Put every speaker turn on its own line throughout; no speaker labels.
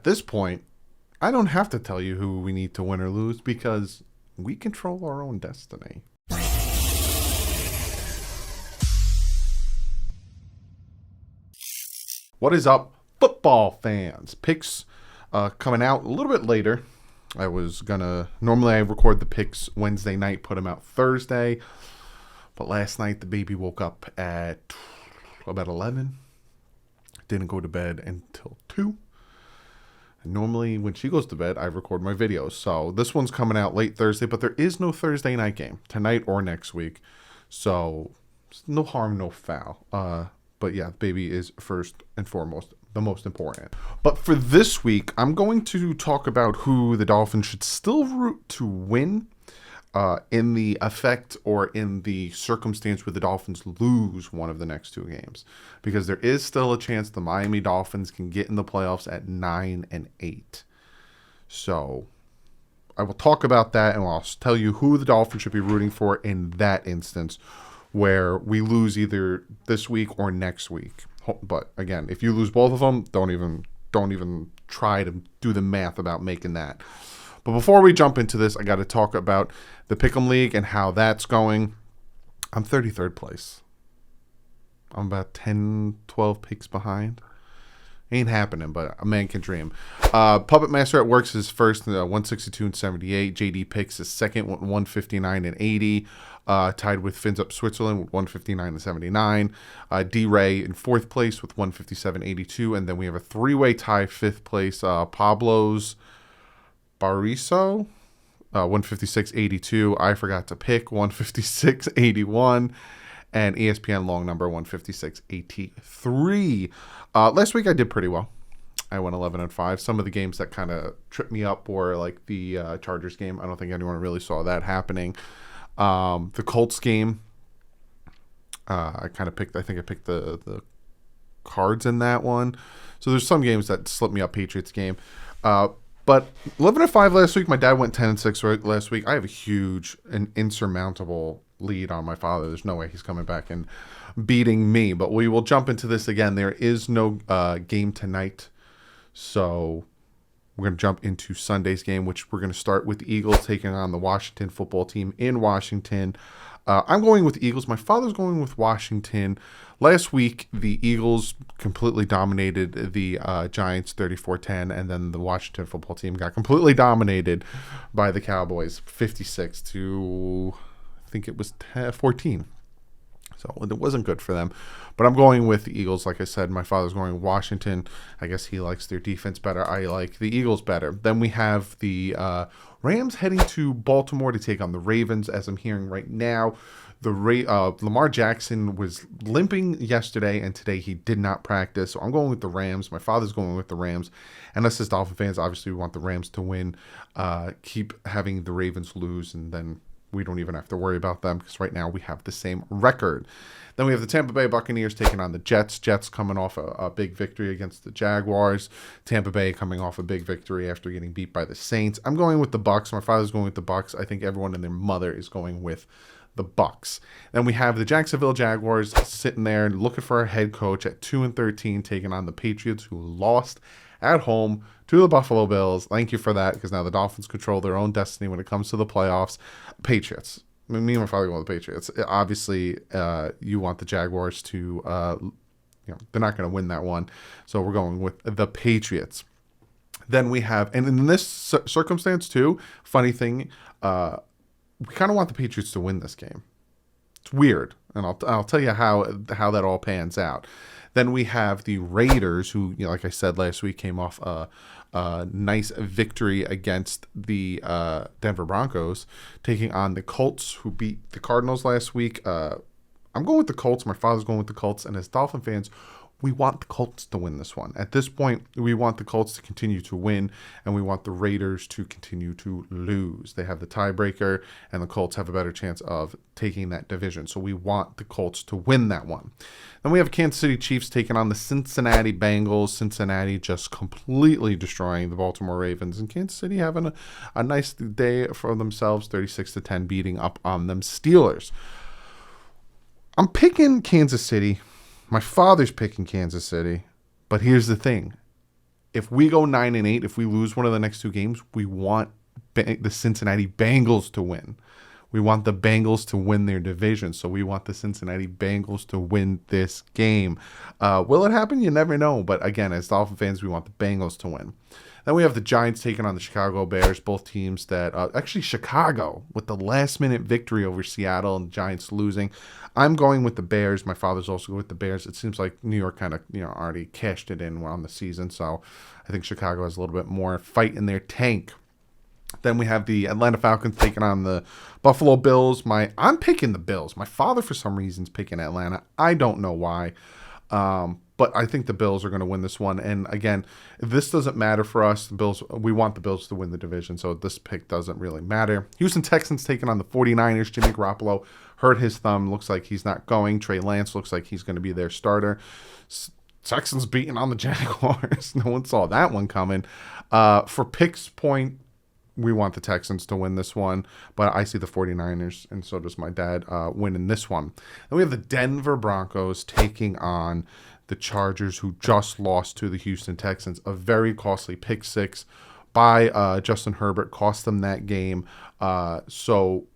at this point, I don't have to tell you who we need to win or lose because we control our own destiny. What is up, football fans? Picks coming out a little bit later. Normally I record the picks Wednesday night, put them out Thursday. But last night the baby woke up at about 11. Didn't go to bed until 2. And normally when she goes to bed, I record my videos. So this one's coming out late Thursday, but there is no Thursday night game tonight or next week. So no harm, no foul. But yeah, baby is first and foremost the most important. But for this week, I'm going to talk about who the Dolphins should still root to win in the effect or in the circumstance where the Dolphins lose one of the next 2 games. Because there is still a chance the Miami Dolphins can get in the playoffs at 9-8. So I will talk about that and I'll tell you who the Dolphins should be rooting for in that instance where we lose either this week or next week. But again, if you lose both of them, don't even try to do the math about making that. But before we jump into this, I got to talk about the Pick'em League and how that's going. I'm 33rd place. I'm about 10, 12 picks behind. Ain't happening, but a man can dream. Puppet Master at Works is first, 162 and 78. JD Picks is second, 159 and 80. Tied with Fins Up Switzerland with 159 and 79. D-Ray in fourth place with 157.82. And then we have a 3-way tie, fifth place. Pablo's Bariso, 156.82. I forgot to pick, 156.81. And ESPN long number 156.83. Last week I did pretty well. I went 11-5. Some of the games that kind of tripped me up were like the Chargers game. I don't think anyone really saw that happening. The Colts game, I picked the Cards in that one. So there's some games that slipped me up. Patriots game. But 11-5 last week. My dad went 10-6 last week. I have a huge and insurmountable lead on my father. There's no way he's coming back and beating me. But we will jump into this again. There is no game tonight. So we're going to jump into Sunday's game, which we're going to start with the Eagles taking on the Washington football team in Washington. I'm going with the Eagles. My father's going with Washington. Last week, the Eagles completely dominated the Giants 34-10, and then the Washington football team got completely dominated by the Cowboys 56 to, I think it was 14. So it wasn't good for them. But I'm going with the Eagles. Like I said, my father's going Washington. I guess he likes their defense better. I like the Eagles better. Then we have the Rams heading to Baltimore to take on the Ravens. As I'm hearing right now, Lamar Jackson was limping yesterday, and today he did not practice. So I'm going with the Rams. My father's going with the Rams. And us as Dolphin fans, obviously we want the Rams to win. Keep having the Ravens lose, and then we don't even have to worry about them because right now we have the same record. Then we have the Tampa Bay Buccaneers taking on the Jets. Jets coming off a big victory against the Jaguars. Tampa Bay coming off a big victory after getting beat by the Saints. I'm going with the Bucs. My father's going with the Bucs. I think everyone and their mother is going with the Bucs. Then we have the Jacksonville Jaguars sitting there looking for a head coach at 2-13, taking on the Patriots, who lost at home to the Buffalo Bills. Thank you for that, because now the Dolphins control their own destiny when it comes to the playoffs. Patriots. Me and my father go with the Patriots. Obviously, you want the Jaguars to, they're not going to win that one. So we're going with the Patriots. Then we have, and in this circumstance too, funny thing, we kind of want the Patriots to win this game. It's weird, and I'll tell you how that all pans out. Then we have the Raiders, who, like I said last week, came off a nice victory against the Denver Broncos, taking on the Colts, who beat the Cardinals last week. I'm going with the Colts. My father's going with the Colts, and as Dolphin fans, we want the Colts to win this one. At this point, we want the Colts to continue to win, and we want the Raiders to continue to lose. They have the tiebreaker, and the Colts have a better chance of taking that division. So we want the Colts to win that one. Then we have Kansas City Chiefs taking on the Cincinnati Bengals. Cincinnati just completely destroying the Baltimore Ravens, and Kansas City having a nice day for themselves, 36-10, beating up on them Steelers. I'm picking Kansas City. My father's picking Kansas City, but here's the thing. if we go 9-8, if we lose one of the next two games, we want the Cincinnati Bengals to win. We want the Bengals to win their division, so we want the Cincinnati Bengals to win this game. Will it happen? You never know. But again, as Dolphin fans, we want the Bengals to win. Then we have the Giants taking on the Chicago Bears, both teams that actually Chicago with the last-minute victory over Seattle and the Giants losing. I'm going with the Bears. My father's also going with the Bears. It seems like New York kind of already cashed it in on the season, so I think Chicago has a little bit more fight in their tank. Then we have the Atlanta Falcons taking on the Buffalo Bills. I'm picking the Bills. My father, for some reason, is picking Atlanta. I don't know why. But I think the Bills are going to win this one. And again, this doesn't matter for us. We want the Bills to win the division, so this pick doesn't really matter. Houston Texans taking on the 49ers. Jimmy Garoppolo hurt his thumb. Looks like he's not going. Trey Lance looks like he's going to be their starter. Texans beating on the Jaguars. No one saw that one coming. For picks point, we want the Texans to win this one, but I see the 49ers, and so does my dad, winning this one. Then we have the Denver Broncos taking on the Chargers, who just lost to the Houston Texans. A very costly pick six by Justin Herbert cost them that game. So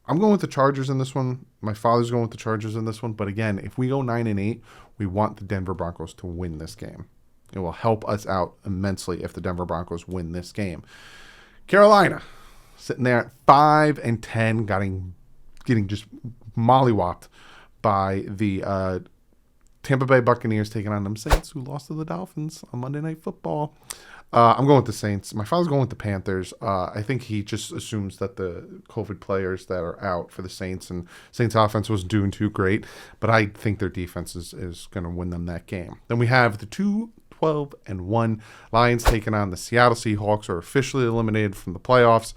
I'm going with the Chargers in this one. My father's going with the Chargers in this one. But again, if we go 9-8, we want the Denver Broncos to win this game. It will help us out immensely if the Denver Broncos win this game. Carolina, sitting there at 5-10, getting just mollywopped by the Tampa Bay Buccaneers taking on them Saints, who lost to the Dolphins on Monday Night Football. I'm going with the Saints. My father's going with the Panthers. I think he just assumes that the COVID players that are out for the Saints and Saints offense wasn't doing too great, but I think their defense is going to win them that game. Then we have the 12-1 Lions taking on the Seattle Seahawks, are officially eliminated from the playoffs.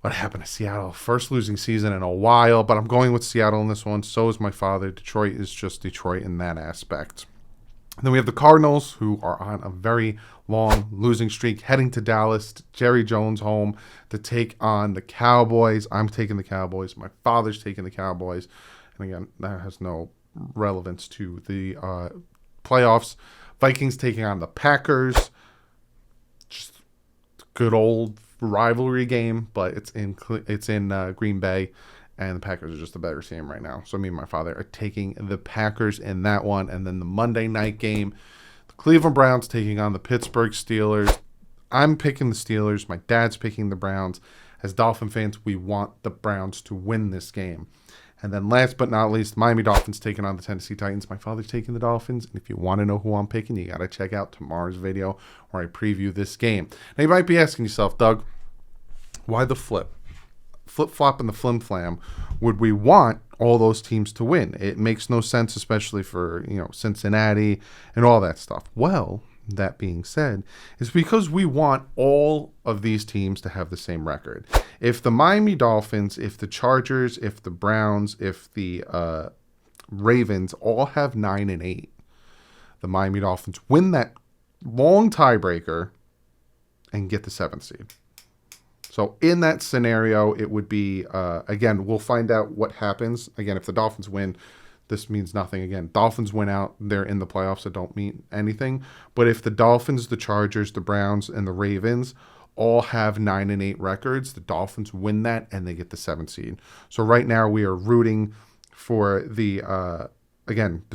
What happened to Seattle? First losing season in a while, but I'm going with Seattle in this one. So is my father. Detroit is just Detroit in that aspect. And then we have the Cardinals, who are on a very long losing streak, heading to Dallas, Jerry Jones home, to take on the Cowboys. I'm taking the Cowboys. My father's taking the Cowboys. And again, that has no relevance to the playoffs. Vikings taking on the Packers. Just good old rivalry game, but it's in Green Bay, and the Packers are just a better team right now. So me and my father are taking the Packers in that one. And then the Monday night game, the Cleveland Browns taking on the Pittsburgh Steelers. I'm picking the Steelers. My dad's picking the Browns. As Dolphin fans, we want the Browns to win this game. And then last but not least, Miami Dolphins taking on the Tennessee Titans. My father's taking the Dolphins. And if you want to know who I'm picking, you got to check out tomorrow's video where I preview this game. Now, you might be asking yourself, Doug, why the flip-flop and the flim-flam? Would we want all those teams to win? It makes no sense, especially for, Cincinnati and all that stuff. Well, that being said, it's because we want all of these teams to have the same record. If the Miami Dolphins, if the Chargers, if the Browns, if the Ravens all have 9-8, the Miami Dolphins win that long tiebreaker and get the 7th seed. So in that scenario, it would be, again, we'll find out what happens. Again, if the Dolphins win, this means nothing. Again, Dolphins win out, they're in the playoffs, it don't mean anything. But if the Dolphins, the Chargers, the Browns, and the Ravens all have 9-8 records, the Dolphins win that and they get the 7th seed. So right now we are rooting for the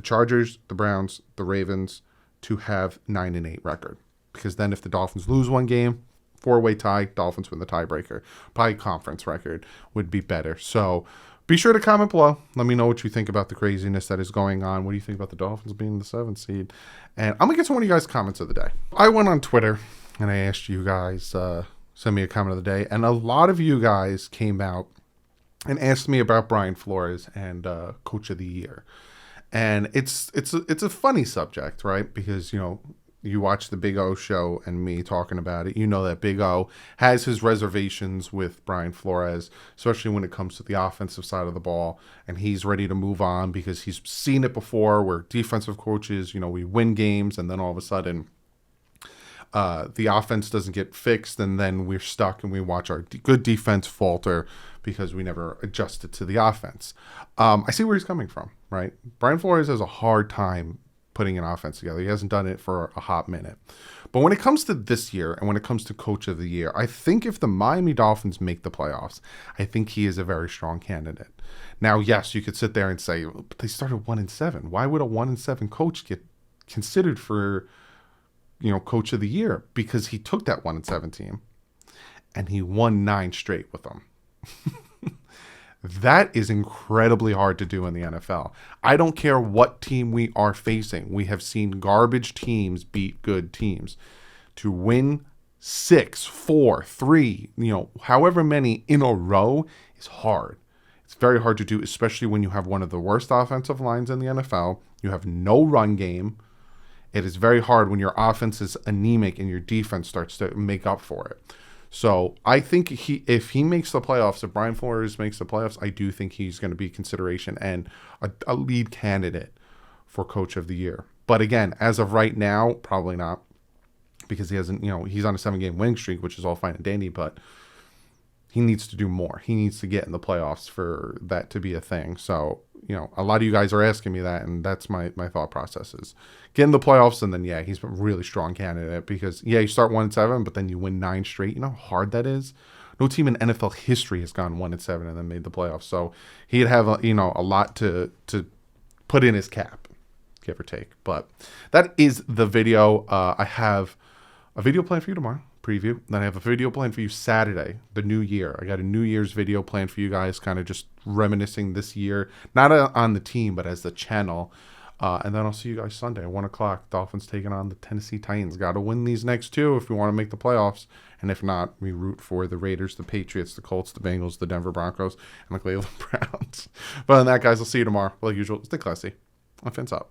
Chargers, the Browns, the Ravens to have 9-8 record. Because then if the Dolphins lose one game, 4-way tie, Dolphins win the tiebreaker. Probably conference record would be better. So be sure to comment below. Let me know what you think about the craziness that is going on. What do you think about the Dolphins being the 7th seed? And I'm going to get to one of you guys' comments of the day. I went on Twitter and I asked you guys, send me a comment of the day. And a lot of you guys came out and asked me about Brian Flores and Coach of the Year. And it's a funny subject, right? Because, you watch the Big O show and me talking about it, you know that Big O has his reservations with Brian Flores, especially when it comes to the offensive side of the ball, and he's ready to move on because he's seen it before where defensive coaches, we win games and then all of a sudden the offense doesn't get fixed and then we're stuck and we watch our good defense falter because we never adjusted to the offense. I see where he's coming from, right? Brian Flores has a hard time putting an offense together. He hasn't done it for a hot minute. But when it comes to this year and when it comes to coach of the year, I think if the Miami Dolphins make the playoffs, I think he is a very strong candidate. Now, yes, you could sit there and say, but they started 1-7. Why would a 1-7 coach get considered for, coach of the year? Because he took that 1-7 team and he won 9 straight with them. That is incredibly hard to do in the NFL. I don't care what team we are facing. We have seen garbage teams beat good teams. To win 6, 4, 3, however many in a row is hard. It's very hard to do, especially when you have one of the worst offensive lines in the NFL. You have no run game. It is very hard when your offense is anemic and your defense starts to make up for it. So I think if he makes the playoffs, if Brian Flores makes the playoffs, I do think he's going to be consideration and a lead candidate for coach of the year. But again, as of right now, probably not, because he hasn't, he's on a 7-game winning streak, which is all fine and dandy, but he needs to do more. He needs to get in the playoffs for that to be a thing. So, a lot of you guys are asking me that, and that's my thought process is get in the playoffs, and then, he's a really strong candidate because, you start 1-7, but then you win 9 straight. You know how hard that is? No team in NFL history has gone 1-7 and then made the playoffs. So he'd have, a lot to put in his cap, give or take. But that is the video. I have a video planned for you tomorrow. Preview. Then I have a video planned for you Saturday, the new year. I got a New Year's video planned for you guys, kind of just reminiscing this year, not on the team, but as the channel. And then I'll see you guys Sunday at 1 o'clock. Dolphins taking on the Tennessee Titans. Got to win these next 2 if we want to make the playoffs. And if not, we root for the Raiders, the Patriots, the Colts, the Bengals, the Denver Broncos, and the Cleveland Browns. But other than that, guys, I'll see you tomorrow. Like usual, stay classy. Offense up.